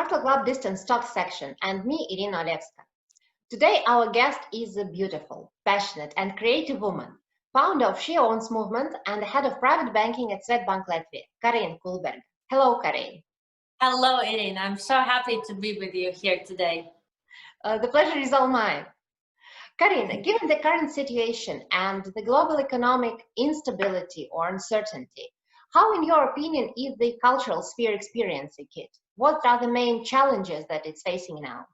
ArtLaw.club Distance Talks section and me, Irina Olevska. Today our guest is a beautiful, passionate and creative woman, founder of SheOwns movement and head of private banking at Swedbank Latvia, Karīna Kulberga. Hello, Karīna. Hello, Irina. I'm so happy to be with you here today. The pleasure is all mine. Karīna, given the current situation and the global economic instability or uncertainty, how, in your opinion, is the cultural sphere experiencing it? What are the main challenges that it's facing now?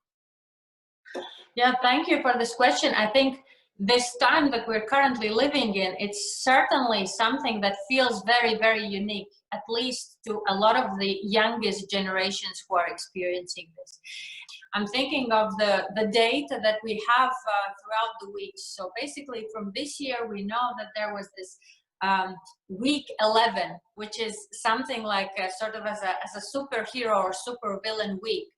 Yeah, thank you for this question. I think this time that we're currently living in, it's certainly something that feels very, very unique, at least to a lot of the youngest generations who are experiencing this. I'm thinking of the data that we have throughout the weeks. So basically from this year, we know that there was this week 11, which is something like sort of as a superhero or supervillain week.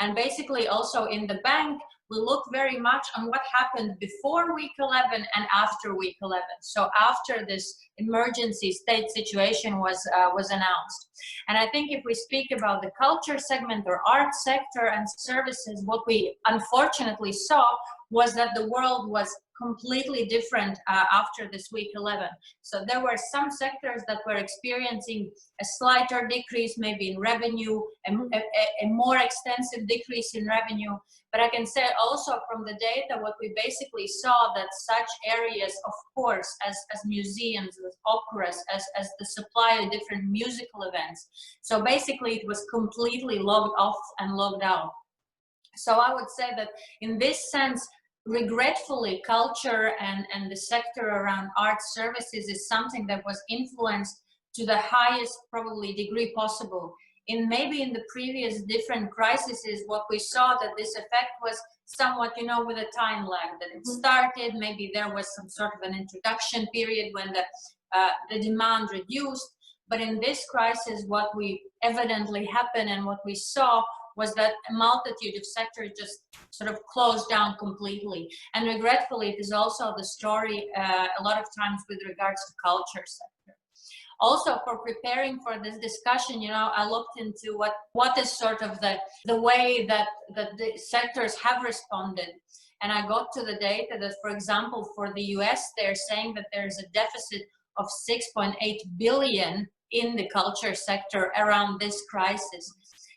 And basically also in the bank, we look very much on what happened before week 11 and after week 11. So after this emergency state situation was announced. And I think if we speak about the culture segment or art sector and services, what we unfortunately saw was that the world was completely different after this week 11. So there were some sectors that were experiencing a slighter decrease, maybe in revenue, a more extensive decrease in revenue. But I can say also from the data, what we basically saw that such areas, of course, as museums, as operas, as the supply of different musical events. So basically it was completely logged off and logged out. So I would say that in this sense, regretfully, culture and the sector around art services is something that was influenced to the highest probably degree possible. Maybe in the previous different crises, what we saw that this effect was somewhat, with a time lag, that it started, maybe there was some sort of an introduction period when the demand reduced. But in this crisis, what we evidently happened and what we saw was that a multitude of sectors just sort of closed down completely. And regretfully, it is also the story a lot of times with regards to culture sector. Also, for preparing for this discussion, I looked into what is sort of the way that the sectors have responded. And I got to the data that, for example, for the US, they're saying that there's a deficit of 6.8 billion in the culture sector around this crisis.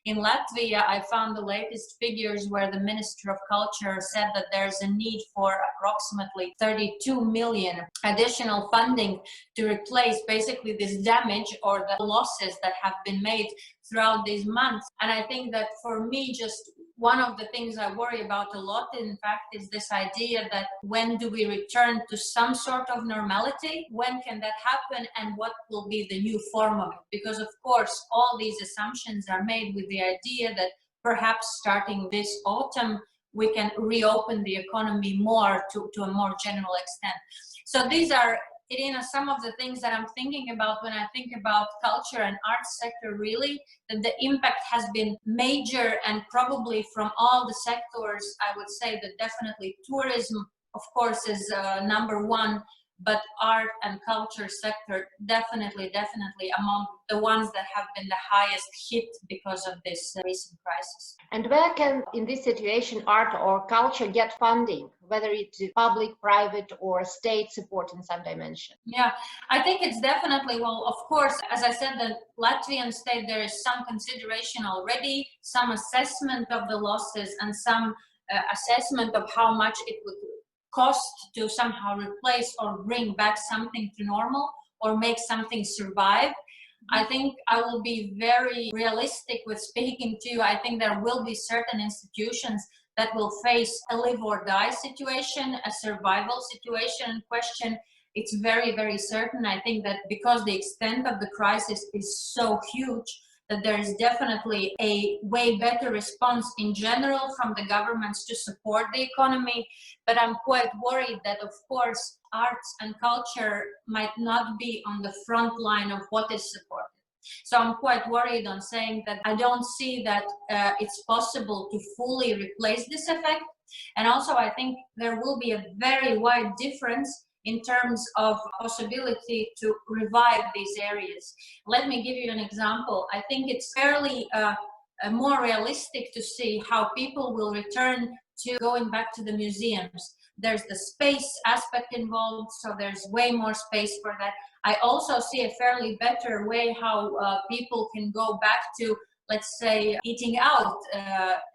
In Latvia, I found the latest figures where the Minister of Culture said that there's a need for approximately 32 million additional funding to replace basically this damage or the losses that have been made throughout these months. And I think that for me, just one of the things I worry about a lot, in fact, is this idea that when do we return to some sort of normality? When can that happen? And what will be the new form of it? Because, of course, all these assumptions are made with the idea that perhaps starting this autumn, we can reopen the economy more to a more general extent. So these are, Irina, some of the things that I'm thinking about when I think about culture and arts sector, really, that the impact has been major, and probably from all the sectors, I would say that definitely tourism, of course, is number one, but art and culture sector definitely among the ones that have been the highest hit because of this recent crisis. And where can, in this situation, art or culture get funding, whether it's public, private, or state support in some dimension? Yeah, I think it's definitely, well, of course, as I said, the Latvian state, there is some consideration already, some assessment of the losses and some assessment of how much it would cost to somehow replace or bring back something to normal or make something survive. I think I will be very realistic with speaking to you. I think there will be certain institutions that will face a live or die situation, a survival situation question. It's very, very certain. I think that because the extent of the crisis is so huge, that there is definitely a way better response in general from the governments to support the economy. But I'm quite worried that, of course, arts and culture might not be on the front line of what is supported. So I'm quite worried on saying that I don't see that it's possible to fully replace this effect. And also I think there will be a very wide difference in terms of possibility to revive these areas. Let me give you an example. I think it's fairly more realistic to see how people will return to going back to the museums. There's the space aspect involved, so there's way more space for that. I also see a fairly better way how people can go back to, let's say, eating out,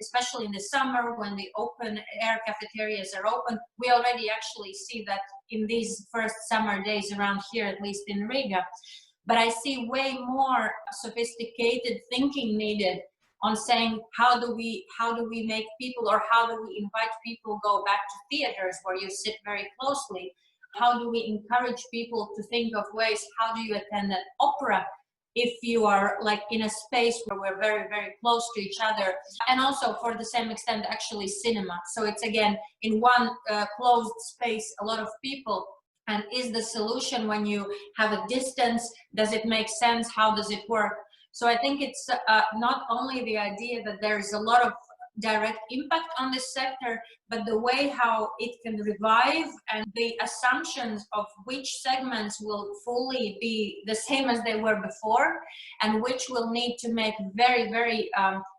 especially in the summer when the open air cafeterias are open. We already actually see that in these first summer days around here, at least in Riga. But I see way more sophisticated thinking needed on saying how do we make people, or how do we invite people go back to theaters where you sit very closely? How do we encourage people to think of ways, how do you attend an opera if you are like in a space where we're very, very close to each other? And also for the same extent, actually cinema. So it's again, in one closed space, a lot of people. And is the solution when you have a distance, does it make sense? How does it work? So I think it's not only the idea that there is a lot of direct impact on this sector, but the way how it can revive, and the assumptions of which segments will fully be the same as they were before, and which will need to make very, very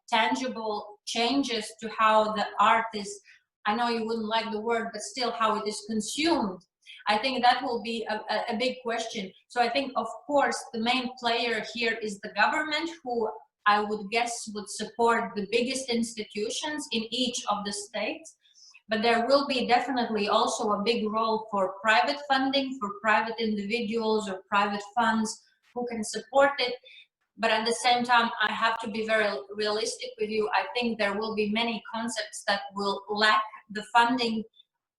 tangible changes to how the art is, I know you wouldn't like the word, but still how it is consumed. I think that will be a big question. So I think, of course, the main player here is the government, who I would guess would support the biggest institutions in each of the states. But there will be definitely also a big role for private funding, for private individuals or private funds who can support it. But at the same time, I have to be very realistic with you. I think there will be many concepts that will lack the funding,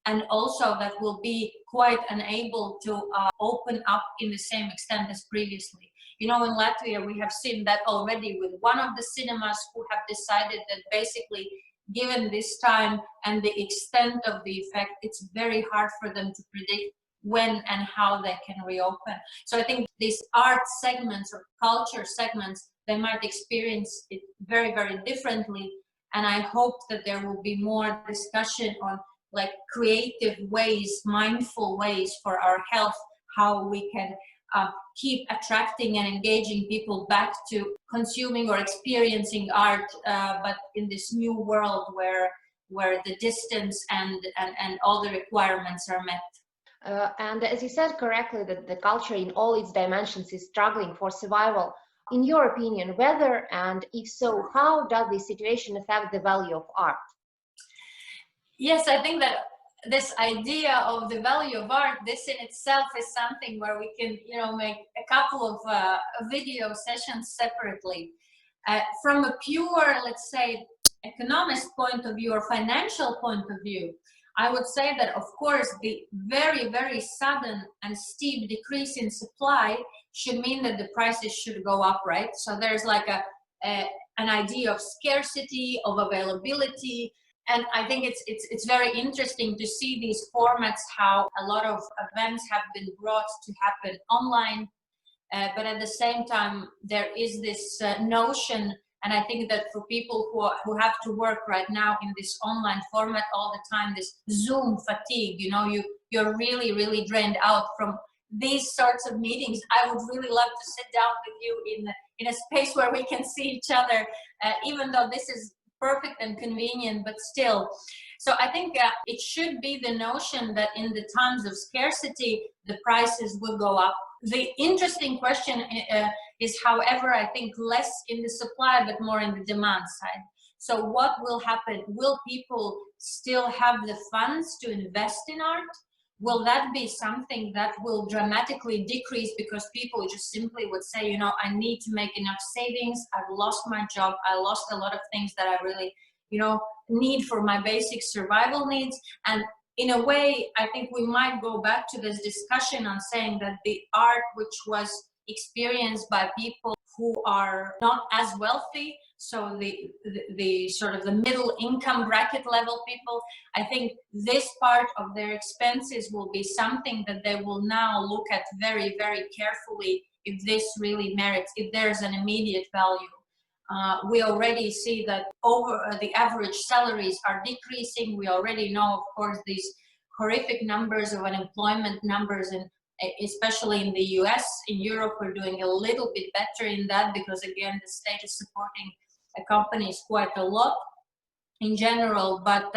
and also that will be quite unable to open up in the same extent as previously. You know, in Latvia, we have seen that already with one of the cinemas who have decided that basically, given this time and the extent of the effect, it's very hard for them to predict when and how they can reopen. So I think these art segments or culture segments, they might experience it very, very differently. And I hope that there will be more discussion on like creative ways, mindful ways for our health, how we can keep attracting and engaging people back to consuming or experiencing art, but in this new world where the distance and all the requirements are met. And as you said correctly, that the culture in all its dimensions is struggling for survival. In your opinion, whether, and if so, how does this situation affect the value of art? Yes, I think that this idea of the value of art, this in itself is something where we can, you know, make a couple of video sessions separately. From a pure, let's say, economist point of view or financial point of view, I would say that, of course, the very, very sudden and steep decrease in supply should mean that the prices should go up, right? So there's like an idea of scarcity, of availability. And I think it's very interesting to see these formats, how a lot of events have been brought to happen online. But at the same time, there is this notion, and I think that for people who have to work right now in this online format all the time, this Zoom fatigue, you know, you're really, really drained out from these sorts of meetings. I would really love to sit down with you in a space where we can see each other, even though this is perfect and convenient, but still. So I think it should be the notion that in the times of scarcity, the prices will go up. The interesting question is, however, I think less in the supply, but more in the demand side. So what will happen? Will people still have the funds to invest in art? Will that be something that will dramatically decrease because people just simply would say, you know, I need to make enough savings. I've lost my job. I lost a lot of things that I really, you know, need for my basic survival needs. And in a way, I think we might go back to this discussion on saying that the art which was experienced by people who are not as wealthy, so the sort of the middle income bracket level people, I think this part of their expenses will be something that they will now look at very, very carefully if this really merits, if there's an immediate value. We already see that the average salaries are decreasing. We already know, of course, these horrific numbers of unemployment numbers, and especially in the US. In Europe, we're doing a little bit better in that because, again, the state is supporting companies quite a lot in general, but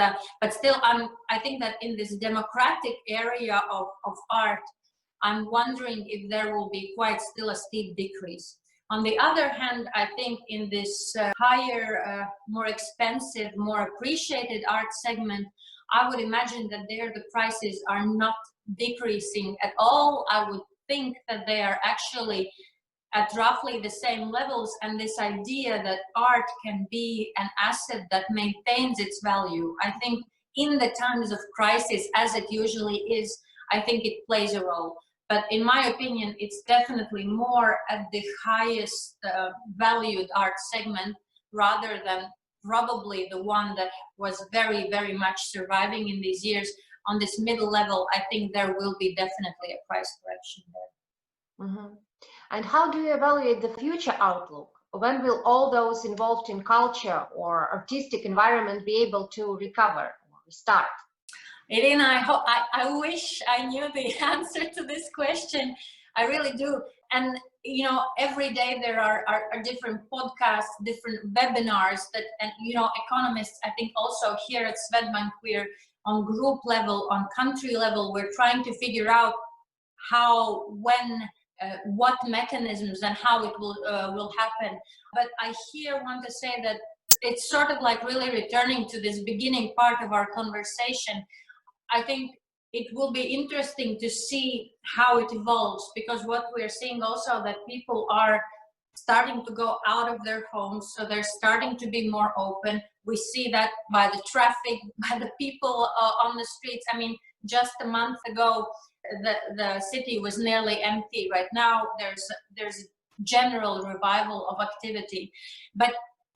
still, I think that in this democratic area of art, I'm wondering if there will be quite still a steep decrease. On the other hand, I think in this higher, more expensive, more appreciated art segment, I would imagine that there the prices are not decreasing at all. I would think that they are actually at roughly the same levels, and this idea that art can be an asset that maintains its value, I think in the times of crisis, as it usually is, I think it plays a role. But in my opinion, it's definitely more at the highest valued art segment rather than probably the one that was very, very much surviving in these years. On this middle level, I think there will be definitely a price correction there. Mm-hmm. And how do you evaluate the future outlook? When will all those involved in culture or artistic environment be able to recover or restart? Irina, I wish I knew the answer to this question. I really do. And, you know, every day there are different podcasts, different webinars that, and, you know, economists, I think also here at Swedbank, we're on group level, on country level, we're trying to figure out how, when, what mechanisms and how it will happen. But I here want to say that it's sort of like really returning to this beginning part of our conversation. I think it will be interesting to see how it evolves, because what we're seeing also that people are starting to go out of their homes, so they're starting to be more open. We see that by the traffic, by the people on the streets. I mean, just a month ago, the city was nearly empty. Right now, there's general revival of activity. But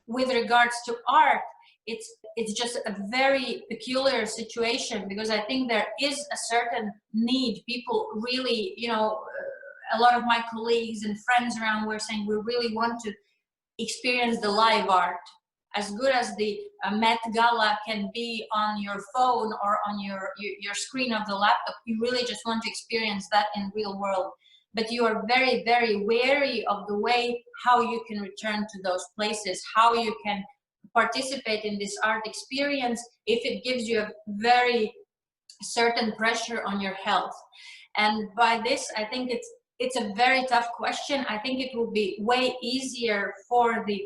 with regards to art, it's just a very peculiar situation, because I think there is a certain need. People really, you know, a lot of my colleagues and friends around were saying we really want to experience the live art. As good as the Met Gala can be on your phone or on your screen of the laptop, you really just want to experience that in real world. But you are very, very wary of the way how you can return to those places, how you can participate in this art experience if it gives you a very certain pressure on your health. And by this, I think it's a very tough question. I think it will be way easier for the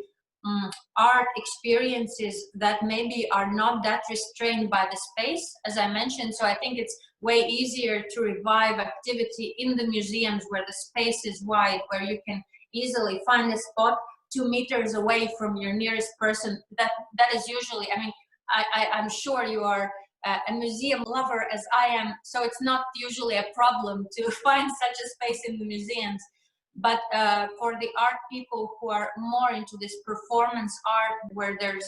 art experiences that maybe are not that restrained by the space, as I mentioned. So I think it's way easier to revive activity in the museums where the space is wide, where you can easily find a spot 2 meters away from your nearest person. That is usually, I mean, I'm sure you are a museum lover as I am, so it's not usually a problem to find such a space in the museums. But for the art people who are more into this performance art, where there's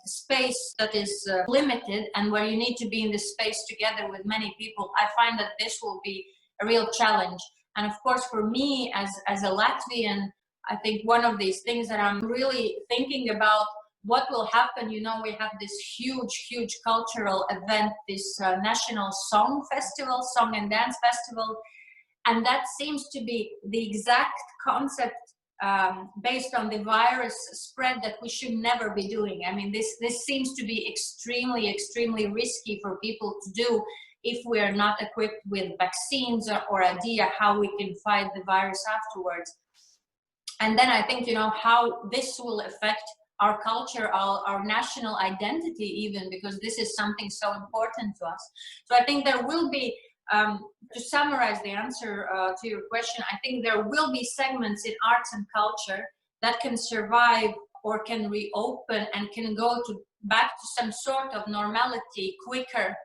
space that is limited and where you need to be in this space together with many people, I find that this will be a real challenge. And of course, for me as a Latvian, I think one of these things that I'm really thinking about, what will happen, you know, we have this huge cultural event, this National Song Festival, Song and Dance Festival. And that seems to be the exact concept based on the virus spread that we should never be doing. I mean, this seems to be extremely risky for people to do if we are not equipped with vaccines or idea how we can fight the virus afterwards. And then I think, you know, how this will affect our culture, our national identity even, because this is something so important to us. So I think there will be, to summarize the answer to your question, I think there will be segments in arts and culture that can survive or can reopen and can go back to some sort of normality quicker.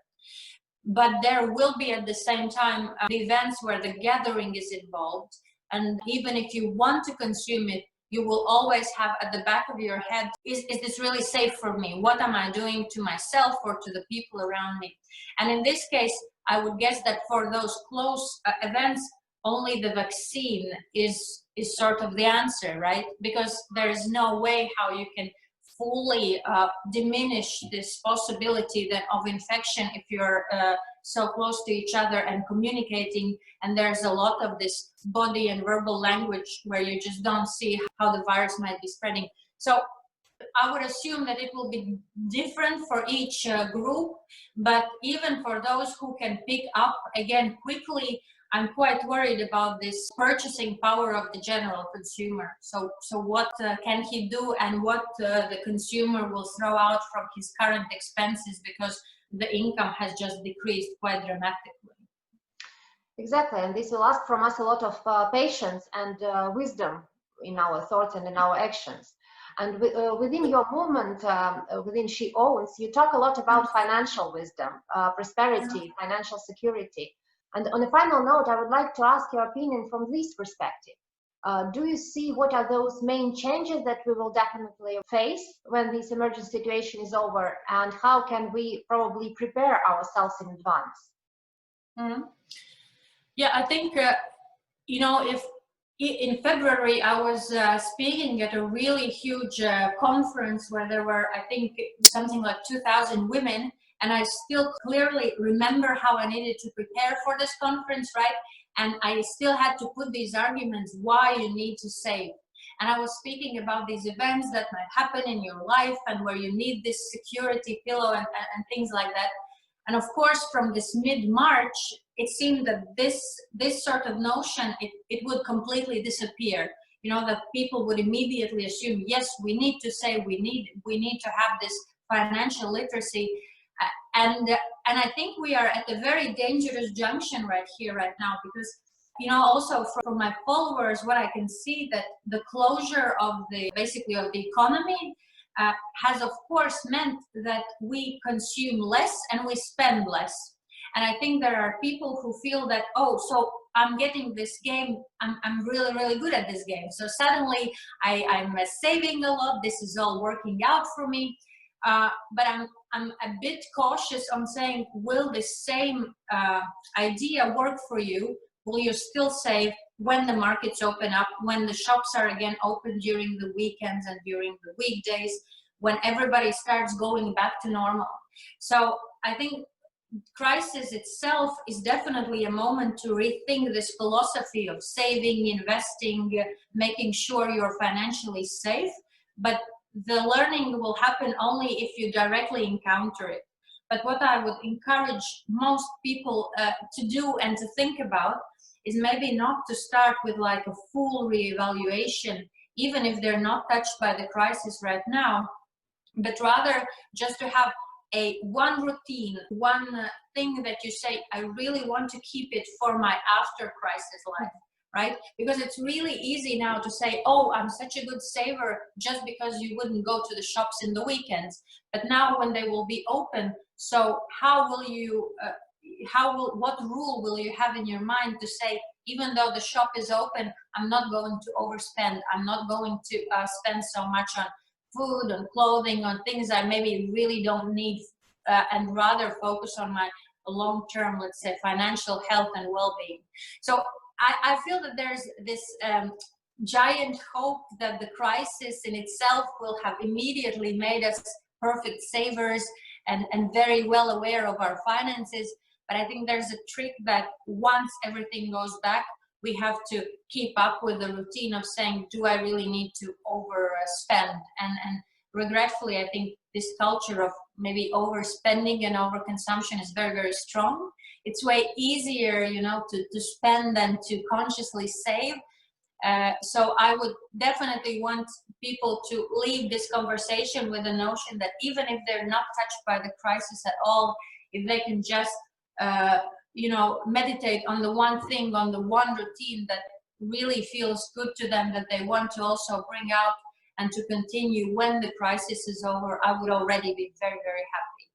But there will be at the same time events where the gathering is involved. And even if you want to consume it, you will always have at the back of your head, is this really safe for me? What am I doing to myself or to the people around me? And in this case, I would guess that for those close events, only the vaccine is sort of the answer, right? Because there is no way how you can fully diminish this possibility of infection if you're so close to each other and communicating, and there's a lot of this body and verbal language where you just don't see how the virus might be spreading. So I would assume that it will be different for each group, but even for those who can pick up again quickly, I'm quite worried about this purchasing power of the general consumer. So what can he do, and what the consumer will throw out from his current expenses because the income has just decreased quite dramatically. Exactly, and this will ask from us a lot of patience and wisdom in our thoughts and in our actions. And within your movement, within SheOwns, you talk a lot about financial wisdom, prosperity, financial security. And on a final note, I would like to ask your opinion from this perspective. Do you see what are those main changes that we will definitely face when this emergency situation is over, and how can we probably prepare ourselves in advance? Mm-hmm. Yeah, I think, if in February I was speaking at a really huge conference where there were, I think, something like 2,000 women, and I still clearly remember how I needed to prepare for this conference, right? And I still had to put these arguments why you need to save. And I was speaking about these events that might happen in your life and where you need this security pillow and things like that. And of course, from this mid-March, it seemed that this sort of notion, it would completely disappear. That people would immediately assume, yes, we need to say we need to have this financial literacy. And I think we are at a very dangerous junction right now, because also from my followers, what I can see that the closure of the economy has of course meant that we consume less and we spend less. And I think there are people who feel that, oh, so I'm getting this game, I'm really, really good at this game. So suddenly I'm saving a lot, this is all working out for me. But I'm a bit cautious on saying, will this same idea work for you? Will you still save when the markets open up, when the shops are again open during the weekends and during the weekdays, when everybody starts going back to normal? So I think crisis itself is definitely a moment to rethink this philosophy of saving, investing, making sure you're financially safe. But the learning will happen only if you directly encounter it. But what I would encourage most people to do and to think about is maybe not to start with like a full reevaluation, even if they're not touched by the crisis right now, but rather just to have one routine, one thing that you say, I really want to keep it for my after crisis life, right? Because it's really easy now to say, oh, I'm such a good saver just because you wouldn't go to the shops in the weekends. But now when they will be open, so how will you, what rule will you have in your mind to say, even though the shop is open, I'm not going to overspend, I'm not going to spend so much on food, on clothing, on things I maybe really don't need, and rather focus on my long-term, let's say, financial health and well-being. So I feel that there's this giant hope that the crisis in itself will have immediately made us perfect savers and very well aware of our finances. But I think there's a trick that once everything goes back, we have to keep up with the routine of saying, do I really need to overspend? And regretfully, I think this culture of maybe overspending and overconsumption is very, very strong. It's way easier, to spend than to consciously save. So I would definitely want people to leave this conversation with the notion that even if they're not touched by the crisis at all, if they can just meditate on the one thing, on the one routine that really feels good to them, that they want to also bring out and to continue when the crisis is over, I would already be very, very happy.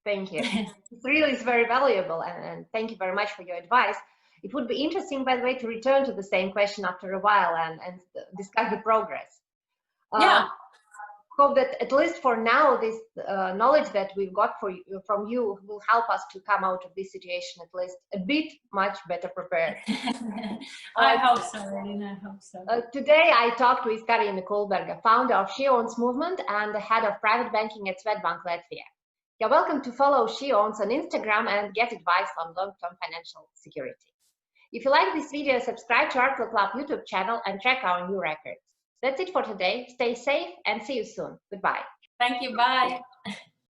Thank you. It really is very valuable, and thank you very much for your advice. It would be interesting, by the way, to return to the same question after a while and discuss the progress. Yeah. Hope that at least for now, this knowledge that we've got from you will help us to come out of this situation at least a bit much better prepared. I hope so, Karīna, I hope so. Today I talked with Karīna Kulberga, founder of SheOwns movement and the head of private banking at Swedbank Latvia. You're welcome to follow SheOwns on Instagram and get advice on long-term financial security. If you like this video, subscribe to ArtLaw.club YouTube channel and check our new records. That's it for today. Stay safe and see you soon. Goodbye. Thank you. Bye.